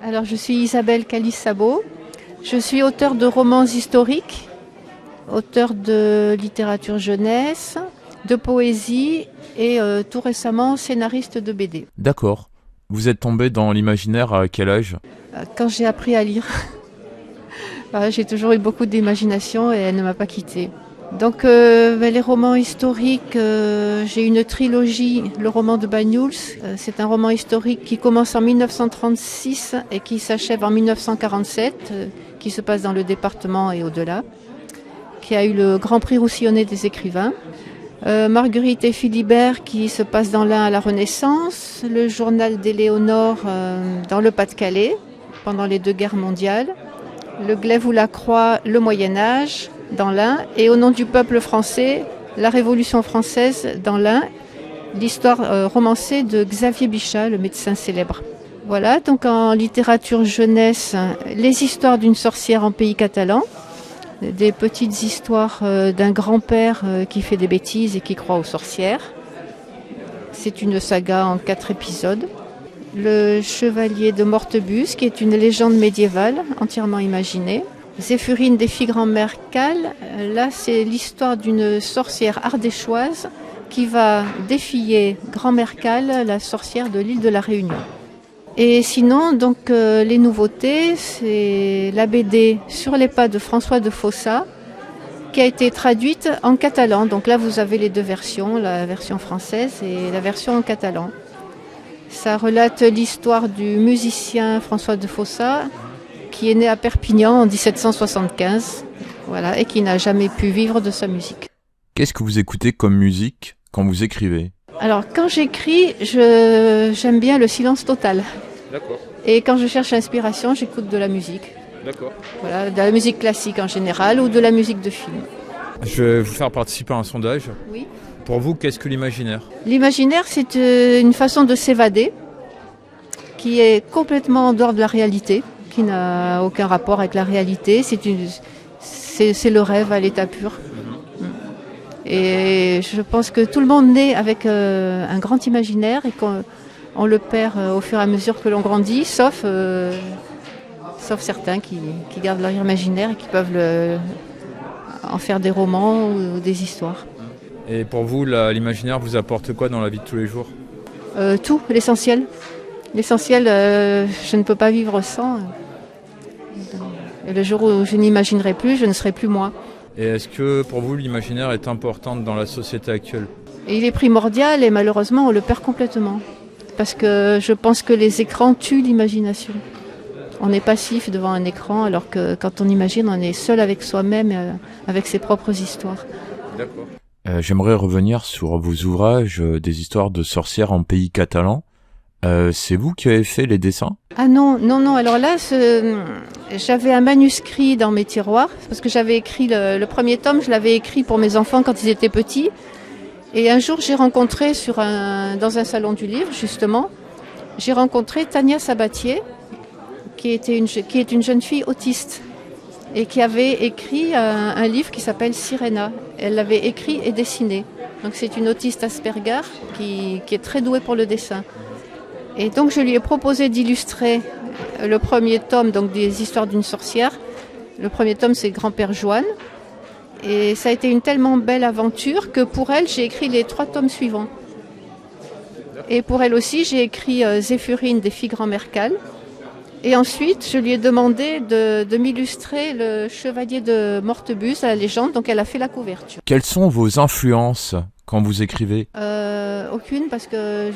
Alors, je suis Isabelle Calice-Sabot. Je suis auteure de romans historiques, auteure de littérature jeunesse, de poésie et tout récemment scénariste de BD. D'accord. Vous êtes tombé dans l'imaginaire à quel âge ? Quand j'ai appris à lire, j'ai toujours eu beaucoup d'imagination et elle ne m'a pas quittée. Donc les romans historiques, j'ai une trilogie, le roman de Banyuls. C'est un roman historique qui commence en 1936 et qui s'achève en 1947, qui se passe dans le département et au-delà, qui a eu le Grand Prix Roussillonnet des écrivains. Marguerite et Philibert qui se passe dans l'Ain à la Renaissance, le journal d'Éléonore dans le Pas-de-Calais pendant les 2 guerres mondiales, le Glaive ou la Croix, le Moyen-Âge dans l'Ain, et au nom du peuple français, la Révolution française dans l'Ain, l'histoire romancée de Xavier Bichat, le médecin célèbre. Voilà, donc en littérature jeunesse, les histoires d'une sorcière en pays catalan, des petites histoires d'un grand-père qui fait des bêtises et qui croit aux sorcières. C'est une saga en 4 épisodes. Le chevalier de Mortebus, qui est une légende médiévale entièrement imaginée. Zéphurine des filles grand-mère Cal, là c'est l'histoire d'une sorcière ardéchoise qui va défier grand-mère Cal, la sorcière de l'île de la Réunion. Et sinon, donc les nouveautés, c'est la BD Sur les pas de François de Fossat, qui a été traduite en catalan. Donc là, vous avez les 2 versions, la version française et la version en catalan. Ça relate l'histoire du musicien François de Fossat, qui est né à Perpignan en 1775, voilà, et qui n'a jamais pu vivre de sa musique. Qu'est-ce que vous écoutez comme musique quand vous écrivez ? Alors, quand j'écris, j'aime bien le silence total. D'accord. Et quand je cherche l'inspiration, j'écoute de la musique. D'accord. Voilà, de la musique classique en général ou de la musique de film. Je vais vous faire participer à un sondage. Oui. Pour vous, qu'est-ce que l'imaginaire ? L'imaginaire, c'est une façon de s'évader qui est complètement en dehors de la réalité, qui n'a aucun rapport avec la réalité. C'est le rêve à l'état pur. Et je pense que tout le monde naît avec un grand imaginaire et qu'on le perd au fur et à mesure que l'on grandit, sauf certains qui gardent leur imaginaire et qui peuvent en faire des romans ou des histoires. Et pour vous, l'imaginaire vous apporte quoi dans la vie de tous les jours ? Tout, l'essentiel. L'essentiel, je ne peux pas vivre sans. Et le jour où je n'imaginerai plus, je ne serai plus moi. Et est-ce que pour vous, l'imaginaire est importante dans la société actuelle ? Et il est primordial et malheureusement, on le perd complètement. Parce que je pense que les écrans tuent l'imagination. On est passif devant un écran alors que quand on imagine, on est seul avec soi-même, avec ses propres histoires. D'accord. J'aimerais revenir sur vos ouvrages des histoires de sorcières en pays catalan. C'est vous qui avez fait les dessins ? Ah non. Alors là, j'avais un manuscrit dans mes tiroirs parce que j'avais écrit le premier tome, je l'avais écrit pour mes enfants quand ils étaient petits. Et un jour, j'ai rencontré dans un salon du livre, justement, j'ai rencontré Tania Sabatier, qui est une jeune fille autiste et qui avait écrit un livre qui s'appelle Sirena. Elle l'avait écrit et dessiné. Donc c'est une autiste Asperger qui est très douée pour le dessin. Et donc je lui ai proposé d'illustrer le premier tome, donc des histoires d'une sorcière. Le premier tome, c'est Grand-Père Joanne. Et ça a été une tellement belle aventure que pour elle, j'ai écrit les 3 tomes suivants. Et pour elle aussi, j'ai écrit Zéphurine des filles grand-mère Cal. Et ensuite, je lui ai demandé de m'illustrer le chevalier de Mortebus à la légende, donc elle a fait la couverture. Quelles sont vos influences quand vous écrivez ? Aucune, parce que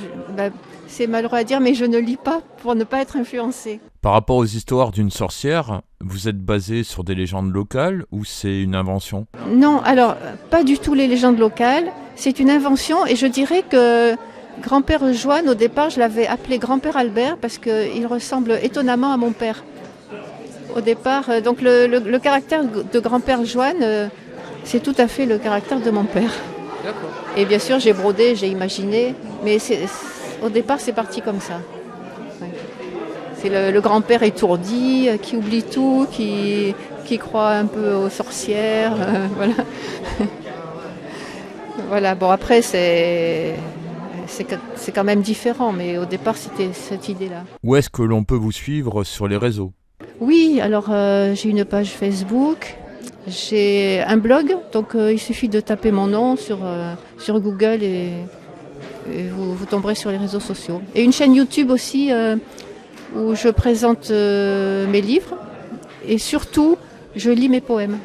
c'est malheureux à dire, mais je ne lis pas pour ne pas être influencée. Par rapport aux histoires d'une sorcière, vous êtes basé sur des légendes locales ou c'est une invention ? Non, alors, pas du tout les légendes locales. C'est une invention et je dirais que Grand-père Joanne, au départ, je l'avais appelé Grand-père Albert parce qu'il ressemble étonnamment à mon père. Au départ, donc le caractère de Grand-père Joanne, c'est tout à fait le caractère de mon père. D'accord. Et bien sûr, j'ai brodé, j'ai imaginé, mais au départ, c'est parti comme ça. Ouais. C'est le grand-père étourdi, qui oublie tout, qui croit un peu aux sorcières, voilà. Voilà, bon après, c'est c'est quand même différent, mais au départ, c'était cette idée-là. Où est-ce que l'on peut vous suivre sur les réseaux? Oui, alors j'ai une page Facebook, j'ai un blog, donc il suffit de taper mon nom sur Google et vous tomberez sur les réseaux sociaux. Et une chaîne YouTube aussi où je présente mes livres et surtout, je lis mes poèmes.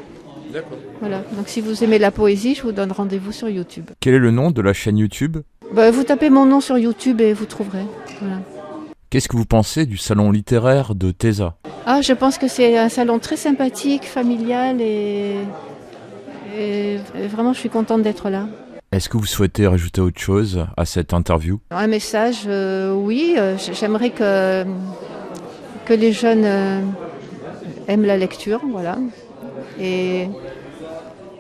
D'accord. Voilà, donc si vous aimez la poésie, je vous donne rendez-vous sur YouTube. Quel est le nom de la chaîne YouTube? Vous tapez mon nom sur YouTube et vous trouverez. Voilà. Qu'est-ce que vous pensez du salon littéraire de Teza? Ah, je pense que c'est un salon très sympathique, familial et vraiment je suis contente d'être là. Est-ce que vous souhaitez rajouter autre chose à cette interview? Un message, oui, j'aimerais que les jeunes aiment la lecture, voilà, et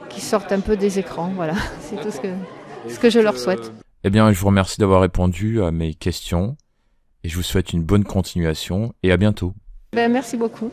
qu'ils sortent un peu des écrans, voilà, c'est tout ce que je leur souhaite. Eh bien, je vous remercie d'avoir répondu à mes questions et je vous souhaite une bonne continuation et à bientôt. Merci beaucoup.